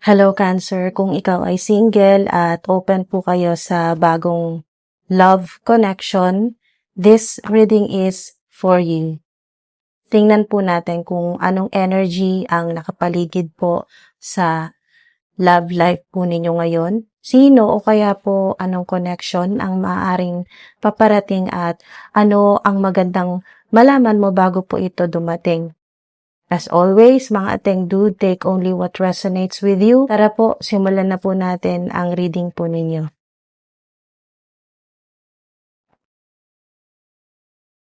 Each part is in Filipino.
Hello Cancer, kung ikaw ay single at open po kayo sa bagong love connection, this reading is for you. Tingnan po natin kung anong energy ang nakapaligid po sa love life po ninyo ngayon. Sino o kaya po anong connection ang maaaring paparating at ano ang magandang malaman mo bago po ito dumating. As always, mga ateng dude, take only what resonates with you. Tara po, simulan na po natin ang reading po ninyo.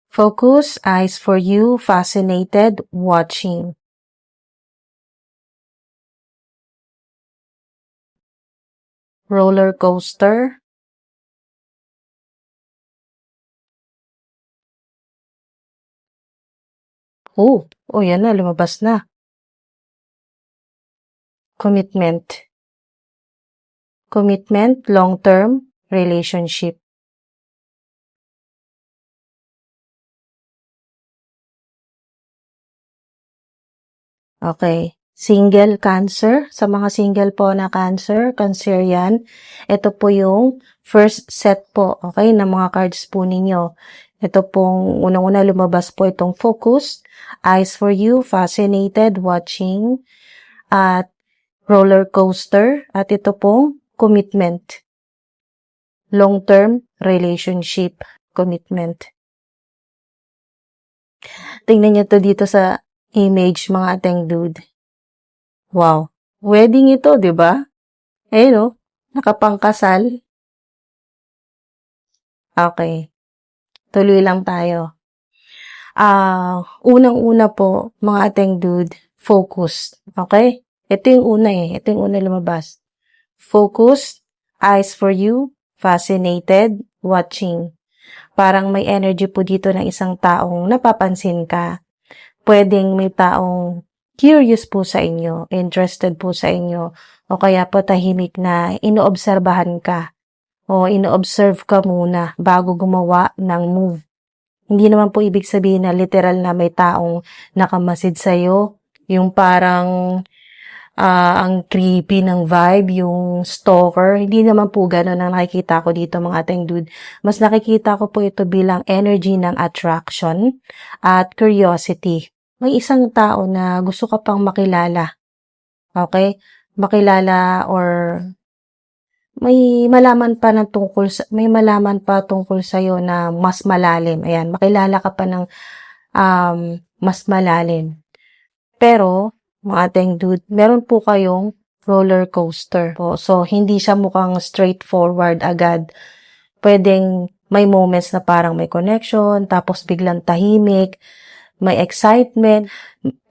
Focus, eyes for you, fascinated, watching. Roller coaster. Yan na, lumabas na. Commitment. Commitment, long-term, relationship. Okay. Single Cancer. Sa mga single po na Cancer, Cancerian, ito po yung first set po, okay, ng mga cards po ninyo. Ito pong unang-una lumabas po itong focus, eyes for you, fascinated, watching, at roller coaster, at ito pong commitment. Long-term relationship, commitment. Tingnan niyo to dito sa image, mga ateng dude. Wow. Wedding ito, di ba? Ayun, nakapangkasal. Okay. Tuloy lang tayo. Unang-una po, mga ateng dude, focus. Okay? Ito yung una Ito yung una lumabas. Focus, eyes for you, fascinated, watching. Parang may energy po dito ng isang taong napapansin ka. Pwedeng may taong curious po sa inyo, interested po sa inyo, o kaya po tahimik na inoobserbahan ka o ino-observe ka muna bago gumawa ng move. Hindi naman po ibig sabihin na literal na may taong nakamasid sa'yo, yung parang ang creepy ng vibe, yung stalker. Hindi naman po gano'n ang nakikita ko dito, mga ateng dude. Mas nakikita ko po ito bilang energy ng attraction at curiosity. May isang tao na gusto ka pang makilala. Okay? Makilala or may malaman pa tungkol sa iyo na mas malalim. Ayan, makilala ka pa ng mas malalim. Pero mga ateng dude, meron po kayong roller coaster po. So hindi siya mukhang straightforward agad. Pwedeng may moments na parang may connection, tapos biglang tahimik, may excitement,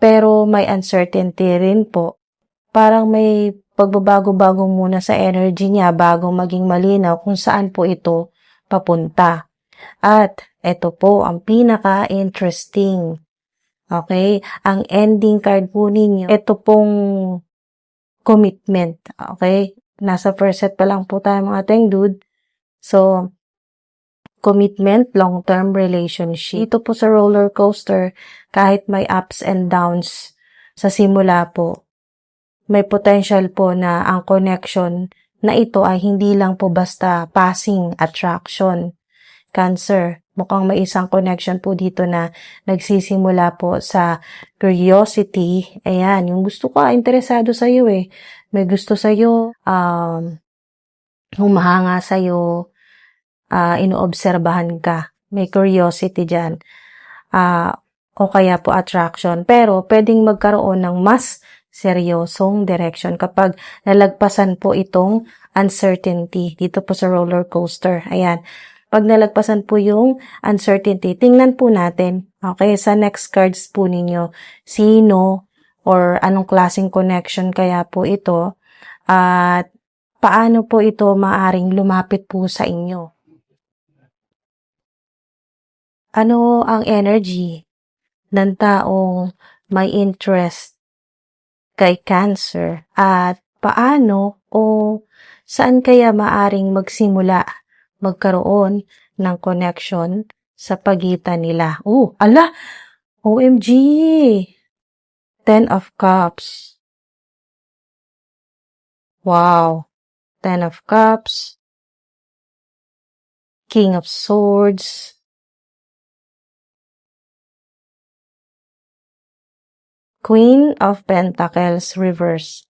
pero may uncertainty rin po. Parang may pagbabago-bago muna sa energy niya bago maging malinaw kung saan po ito papunta. At ito po ang pinaka-interesting. Okay? Ang ending card po ninyo, ito pong commitment. Okay? Nasa first set pa lang po tayo, mga ateng dude. So, commitment, long-term relationship. Ito po sa roller coaster, kahit may ups and downs sa simula po, may potential po na ang connection na ito ay hindi lang po basta passing attraction. Cancer, mukhang may isang connection po dito na nagsisimula po sa curiosity. Ayan, yung gusto ka, interesado sa'yo May gusto sa'yo, humahanga sa'yo, inoobserbahan ka. May curiosity dyan. O kaya po attraction. Pero pwedeng magkaroon ng mas seryosong direction kapag nalagpasan po itong uncertainty dito po sa roller coaster. Ayan. Pag nalagpasan po yung uncertainty, tingnan po natin, okay, sa next cards po ninyo, sino or anong klaseng connection kaya po ito at paano po ito maaring lumapit po sa inyo. Ano ang energy ng taong may interest kay Cancer at paano o saan kaya maaring magkaroon ng connection sa pagitan nila. OMG! 10 of Cups. Wow. Ten of Cups, King of Swords, Queen of Pentacles reverse.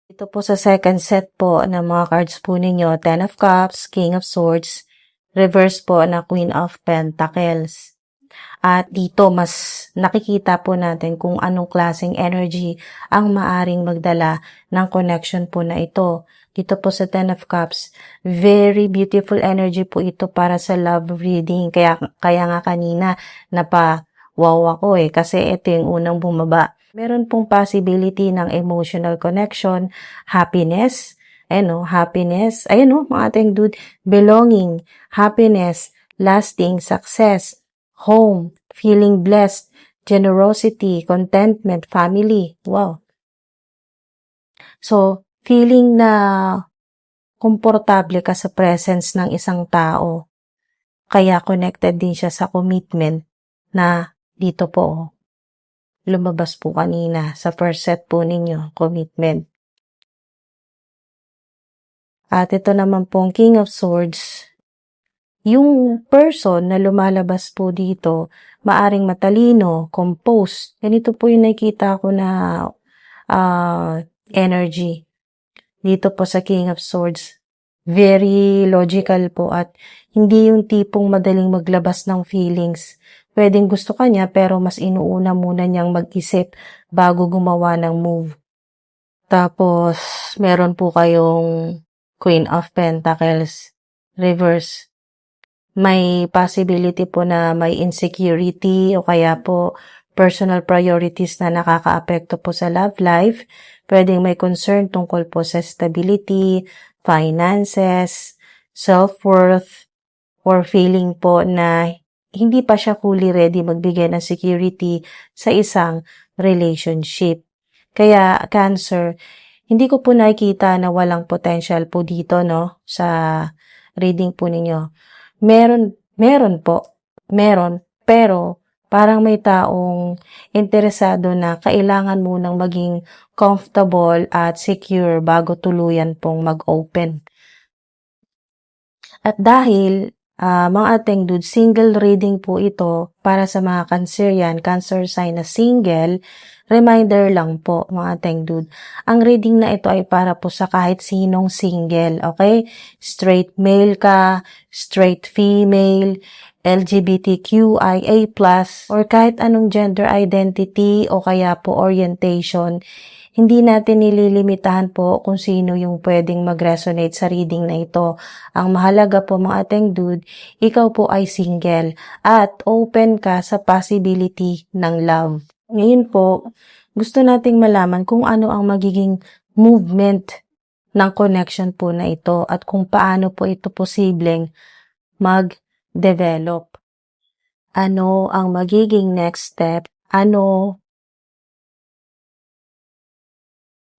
Ito po sa second set po ng mga cards po ninyo, Ten of Cups, King of Swords, reverse po na Queen of Pentacles. At dito mas nakikita po natin kung anong klaseng energy ang maaring magdala ng connection po na ito. Dito po sa Ten of Cups, very beautiful energy po ito para sa love reading. Kaya nga kanina wow ako kasi ito yung unang bumaba. Meron pong possibility ng emotional connection, happiness, happiness, mga ating dude, belonging, happiness, lasting, success, home, feeling blessed, generosity, contentment, family. Wow. So, feeling na komportable ka sa presence ng isang tao. Kaya connected din siya sa commitment na dito po. Lumabas po kanina sa first set po ninyo, commitment. At ito naman pong King of Swords, yung person na lumalabas po dito, maaring matalino, composed. Ganito po yung nakikita ko na energy. Dito po sa King of Swords, very logical po at hindi yung tipong madaling maglabas ng feelings. Pwedeng gusto ka niya pero mas inuuna muna niyang mag-isip bago gumawa ng move. Tapos, meron po kayong Queen of Pentacles reverse. May possibility po na may insecurity o kaya po personal priorities na nakakaapekto po sa love life. Pwedeng may concern tungkol po sa stability, finances, self-worth, or feeling po na hindi pa siya fully ready magbigay ng security sa isang relationship. Kaya, Cancer, hindi ko po nakikita na walang potential po dito, sa reading po ninyo. Meron po. Pero parang may taong interesado na kailangan munang maging comfortable at secure bago tuluyan pong mag-open. At dahil mga ating dude, single reading po ito para sa mga Cancerian, Cancer sign na single, reminder lang po mga ating dude. Ang reading na ito ay para po sa kahit sinong single, okay? Straight male ka, straight female, LGBTQIA+, or kahit anong gender identity o kaya po orientation, hindi natin nililimitahan po kung sino yung pwedeng mag-resonate sa reading na ito. Ang mahalaga po mga ating dude, ikaw po ay single at open ka sa possibility ng love. Ngayon po, gusto nating malaman kung ano ang magiging movement ng connection po na ito at kung paano po ito posibleng mag-develop. Ano ang magiging next step? Ano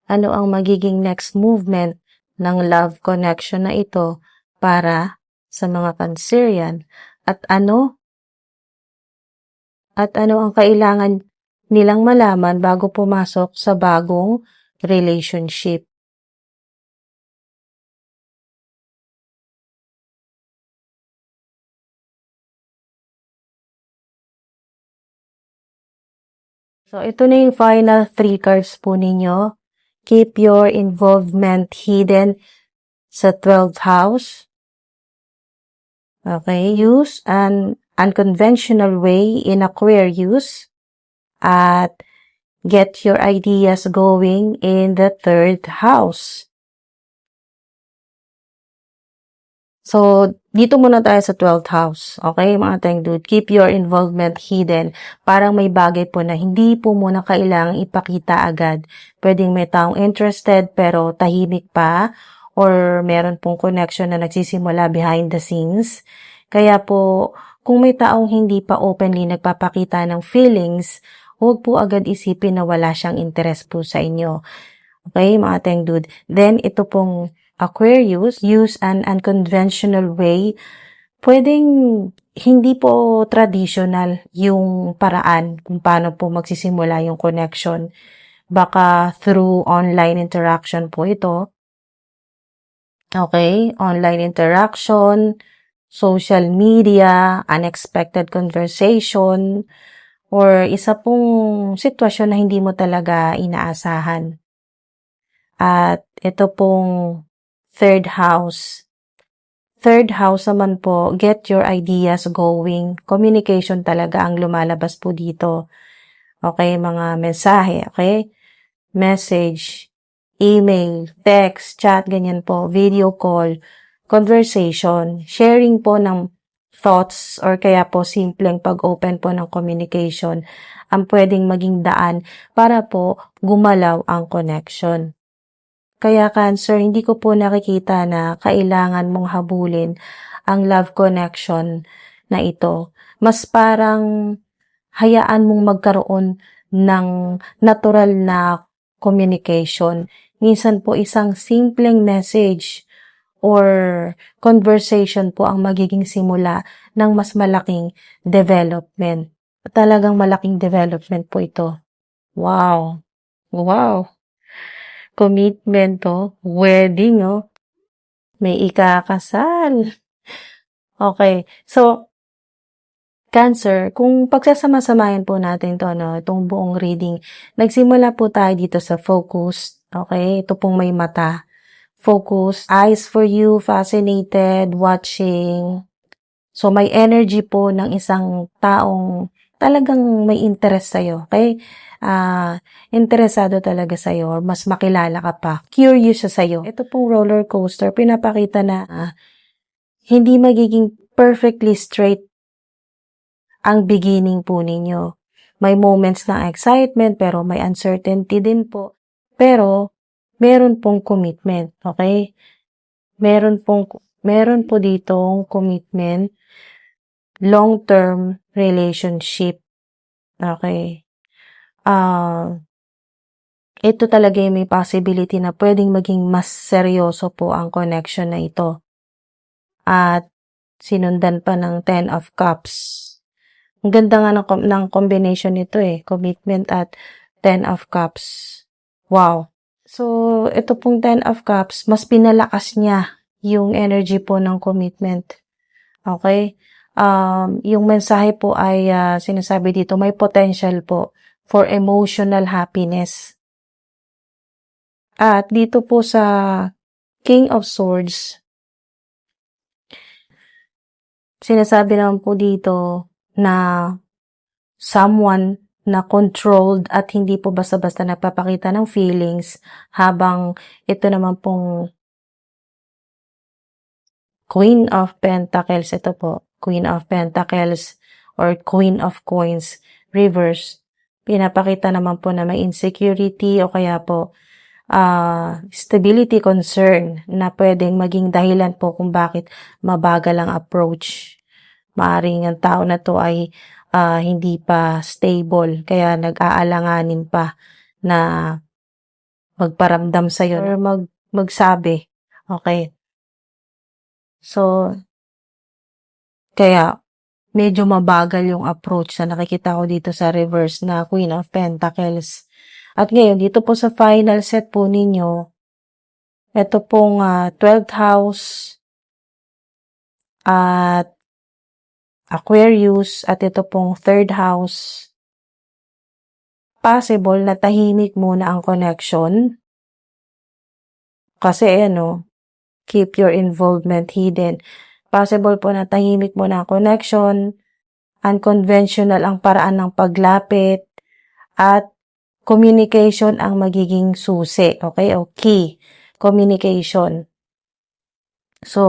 ang magiging next movement ng love connection na ito para sa mga Cancerian at ano ang kailangan nilang malaman bago pumasok sa bagong relationship. So, ito na yung final 3 cards po ninyo. Keep your involvement hidden sa 12th house. Okay, use an unconventional way in Aquarius. At get your ideas going in the 3rd house. So, dito muna tayo sa 12th house. Okay, mga tayong dude? Keep your involvement hidden. Parang may bagay po na hindi po muna kailangang ipakita agad. Pwedeng may taong interested pero tahimik pa or meron pong connection na nagsisimula behind the scenes. Kaya po, kung may taong hindi pa openly nagpapakita ng feelings, huwag po agad isipin na wala siyang interest po sa inyo. Okay, mga tayong dude? Then, ito pong Aquarius, use an unconventional way. Pwedeng hindi po traditional yung paraan kung paano po magsisimula yung connection. Baka through online interaction po ito. Okay, online interaction, social media, unexpected conversation, or isa pong sitwasyon na hindi mo talaga inaasahan. At ito pong third house. Third house naman po, get your ideas going. Communication talaga ang lumalabas po dito. Okay, mga mensahe, okay? Message, email, text, chat, ganyan po, video call, conversation, sharing po ng thoughts or kaya po simpleng pag-open po ng communication ang pwedeng maging daan para po gumalaw ang connection. Kaya Cancer, hindi ko po nakikita na kailangan mong habulin ang love connection na ito. Mas parang hayaan mong magkaroon ng natural na communication. Minsan po isang simpleng message or conversation po ang magiging simula ng mas malaking development. Talagang malaking development po ito. Wow! Wow! Commitment to, wedding oh. May ikakasal. Okay, so Cancer, kung pagsasama-samahin po natin to, no, itong buong reading, nagsimula po tayo dito sa focus. Okay, ito pong may mata. Focus, eyes for you, fascinated, watching. So, may energy po ng isang taong talagang may interest sa'yo. Okay? Interesado talaga sa'yo or mas makilala ka pa. Curious siya sa'yo. Ito pong roller coaster, pinapakita na hindi magiging perfectly straight ang beginning po ninyo. May moments ng excitement pero may uncertainty din po. Pero meron pong commitment, okay? Meron po ditong commitment, long-term relationship. Okay? Ito talaga yung may possibility na pwedeng maging mas seryoso po ang connection na ito. At sinundan pa ng 10 of Cups. Ang ganda nga ng combination nito commitment at 10 of Cups. Wow! So, ito pong 10 of Cups, mas pinalakas niya yung energy po ng commitment. Okay? Yung mensahe po ay sinasabi dito, may potential po for emotional happiness. At dito po sa King of Swords, sinasabi naman po dito na someone na controlled at hindi po basta-basta nagpapakita ng feelings, habang ito naman pong Queen of Pentacles, ito po, Queen of Pentacles or Queen of Coins, reverse, pinapakita naman po na may insecurity o kaya po stability concern na pwedeng maging dahilan po kung bakit mabagal ang approach. Maaring ang tao na to ay hindi pa stable, kaya nag-aalanganin pa na magparamdam sa'yo or magsabi. Okay. So, kaya medyo mabagal yung approach na nakikita ko dito sa reverse na Queen of Pentacles. At ngayon, dito po sa final set po ninyo, ito pong 12th house at Aquarius at ito pong 3rd house. Possible na tahimik muna ang connection. Kasi keep your involvement hidden. Possible po na tahimik muna ang connection. Unconventional ang paraan ng paglapit. At communication ang magiging susi. Okay? O key. Communication. So,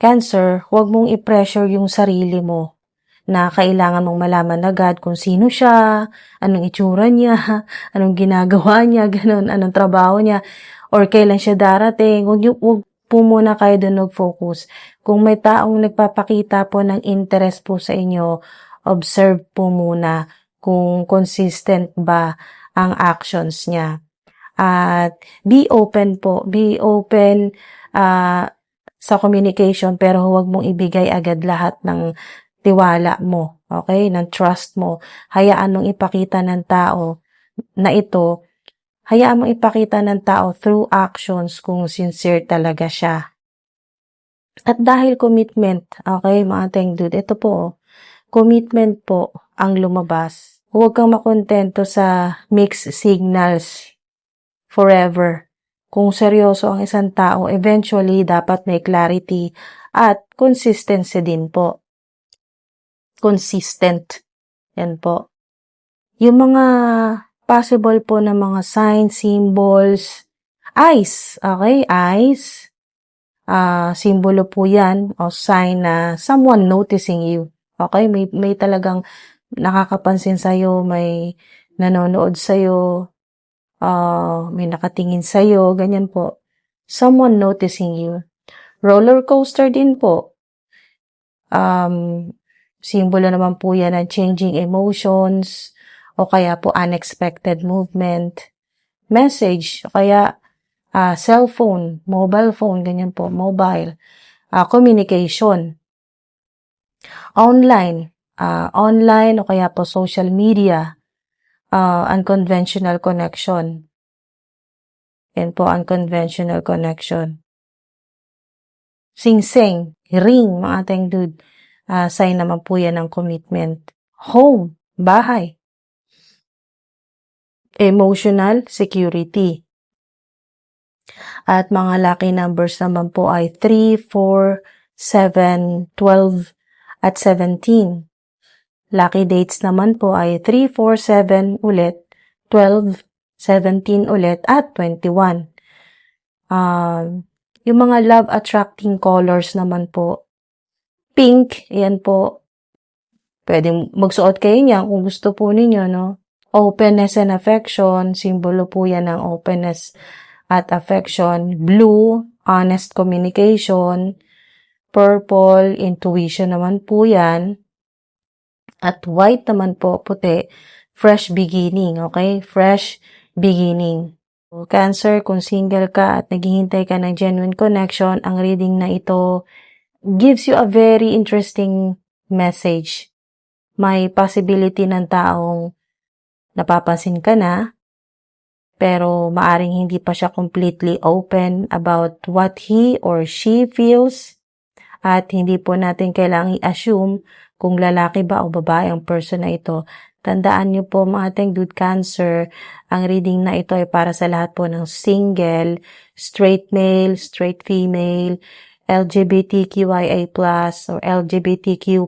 Cancer, huwag mong i-pressure yung sarili mo na kailangan mong malaman agad kung sino siya, anong itsura niya, anong ginagawa niya, ganun, anong trabaho niya, or kailan siya darating. Huwag po muna kayo doon mag-focus. Kung may taong nagpapakita po ng interest po sa inyo, observe po muna kung consistent ba ang actions niya. At be open po. Be open sa communication, pero huwag mong ibigay agad lahat ng tiwala mo, okay? Ng trust mo. Hayaan mong ipakita ng tao na ito, hayaan mo ipakita ng tao through actions kung sincere talaga siya. At dahil commitment, okay, mga Teng Dude, ito po, commitment po ang lumabas. Huwag kang makontento sa mixed signals forever. Kung seryoso ang isang tao, eventually dapat may clarity at consistency din po. Consistent. Yan po. Yung mga possible po na mga signs, symbols, eyes. Okay, eyes. Simbolo po yan o sign na someone noticing you. Okay, may talagang nakakapansin sa'yo, may nanonood sa'yo, may nakatingin sa'yo, ganyan po. Someone noticing you. Roller coaster din po. Simbolo naman po yan ng changing emotions o kaya po unexpected movement. Message o kaya cellphone, mobile phone, ganyan po, mobile. Communication. Online o kaya po social media. Unconventional connection. Yan po, unconventional connection. Sing-sing, ring, mga Teng Dude. Sign naman po yan ng commitment. Home, bahay. Emotional security. At mga lucky numbers naman po ay 3, 4, 7, 12, at 17. Lucky dates naman po ay 3, 4, 7 ulit, 12, 17 ulit, at 21. Yung mga love-attracting colors naman po, pink, yan po. Pwedeng magsuot kayo niya kung gusto po ninyo, no? Openness and affection, simbolo po yan ng openness at affection. Blue, honest communication. Purple, intuition naman po yan. At white naman po, puti, fresh beginning, okay? Fresh beginning. Cancer, kung single ka at naghihintay ka ng genuine connection, ang reading na ito gives you a very interesting message. May possibility ng taong napapansin ka na, pero maaring hindi pa siya completely open about what he or she feels. At hindi po natin kailangang i-assume kung lalaki ba o babae ang person na ito. Tandaan niyo po mga Teng Dude Cancer, ang reading na ito ay para sa lahat po ng single, straight male, straight female, LGBTQIA+, or LGBTQ+,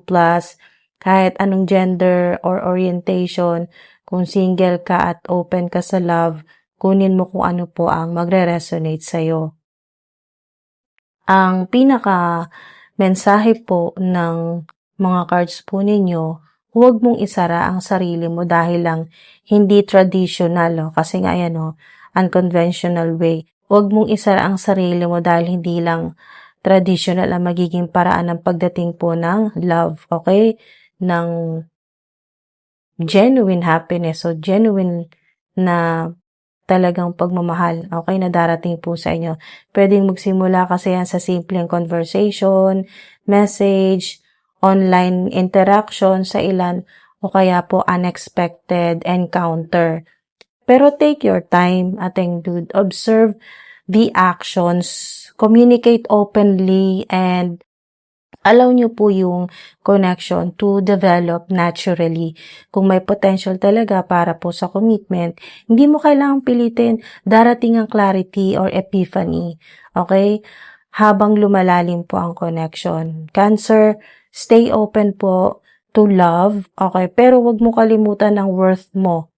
kahit anong gender or orientation, kung single ka at open ka sa love, kunin mo kung ano po ang magre-resonate sa'yo. Ang mensahe po ng mga cards po ninyo, huwag mong isara ang sarili mo dahil lang hindi traditional, kasi nga yan, unconventional way. Huwag mong isara ang sarili mo dahil hindi lang traditional ang magiging paraan ng pagdating po ng love, okay? Ng genuine happiness, so genuine na talagang pagmamahal, okay, na darating po sa inyo. Pwedeng magsimula kasi yan sa simpleng conversation, message, online interaction sa ilan, o kaya po unexpected encounter. Pero take your time, Teng Dude. Observe the actions, communicate openly, and allow nyo po yung connection to develop naturally. Kung may potential talaga para po sa commitment, hindi mo kailangang pilitin, darating ang clarity or epiphany. Okay? Habang lumalalim po ang connection. Cancer, stay open po to love. Okay? Pero wag mo kalimutan ang worth mo,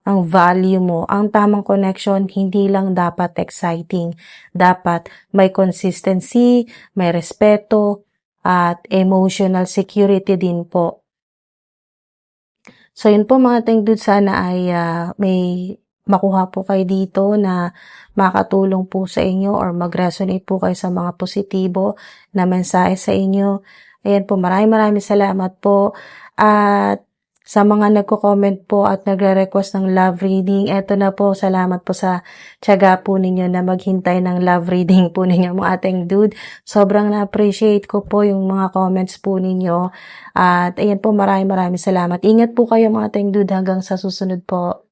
ang value mo. Ang tamang connection, hindi lang dapat exciting. Dapat may consistency, may respeto, at emotional security din po. So, yun po mga Teng Dude, sana ay may makuha po kayo dito na makatulong po sa inyo or mag-resonate po kayo sa mga positibo na mensahe sa inyo. Ayan po, maraming salamat po. At sa mga nagko-comment po at nagre-request ng love reading, eto na po, salamat po sa tiyaga po ninyo na maghintay ng love reading po ninyo mga Teng Dude. Sobrang na-appreciate ko po yung mga comments po ninyo. At ayan po, maraming salamat. Ingat po kayo mga Teng Dude hanggang sa susunod po.